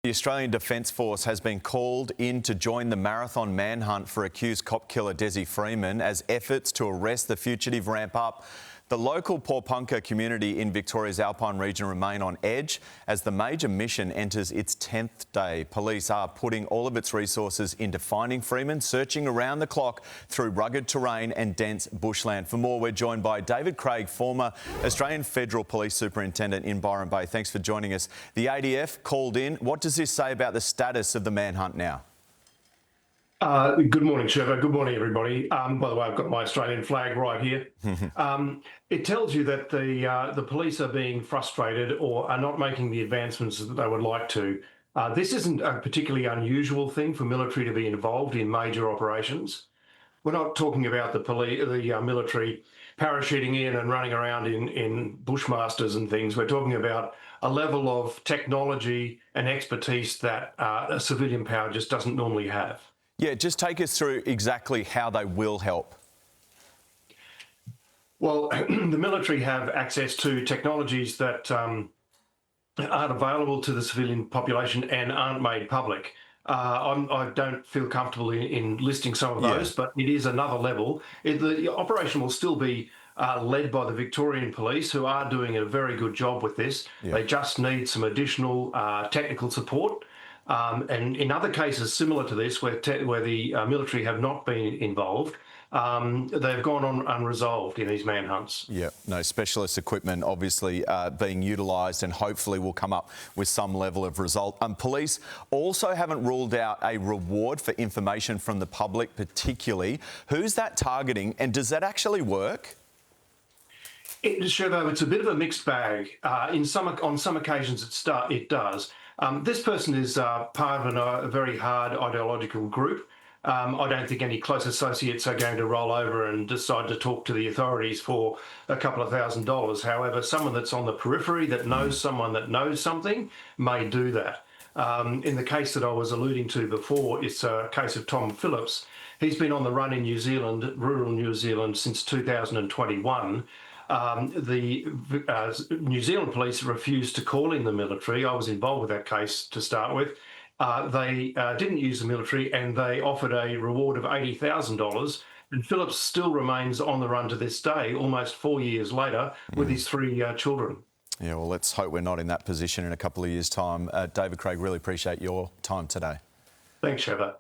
The Australian Defence Force has been called in to join the marathon manhunt for accused cop killer Dezi Freeman as efforts to arrest the fugitive ramp up. The local Porpunka community in Victoria's Alpine region remain on edge as the major mission enters its 10th day. Police are putting all of its resources into finding Freeman, searching around the clock through rugged terrain and dense bushland. For more, we're joined by David Craig, former Australian Federal Police Superintendent in Byron Bay. Thanks for joining us. The ADF called in. What does this say about the status of the manhunt now? Good morning, Trevor. Good morning, everybody. By the way, I've got my Australian flag right here. It tells you that the police are being frustrated or are not making the advancements that they would like to. This isn't a particularly unusual thing for military to be involved in major operations. We're not talking about the military parachuting in and running around in bushmasters and things. We're talking about a level of technology and expertise that a civilian power just doesn't normally have. Yeah, just take us through exactly how they will help. Well, the military have access to technologies that aren't available to the civilian population and aren't made public. I don't feel comfortable in listing some of those, but it is another level. The operation will still be led by the Victorian Police, who are doing a very good job with this. They just need some additional technical support. And in other cases similar to this, where the military have not been involved, they've gone on unresolved in these manhunts. Yeah, no, specialist equipment obviously being utilised and hopefully will come up with some level of result. Police also haven't ruled out a reward for information from the public particularly. Who's that targeting and does that actually work? It's a bit of a mixed bag. On some occasions it does. This person is part of a very hard ideological group. I don't think any close associates are going to roll over and decide to talk to the authorities for a couple of $1,000s. However, someone that's on the periphery that knows someone that knows something may do that. In the case that I was alluding to before, it's a case of Tom Phillips. He's been on the run in New Zealand, rural New Zealand, since 2021. The New Zealand police refused to call in the military. I was involved with that case to start with. They didn't use the military and they offered a reward of $80,000. And Phillips still remains on the run to this day, almost 4 years later, with his 3 children. Yeah, well, let's hope we're not in that position in a couple of years' time. David Craig, really appreciate your time today. Thanks, Trevor.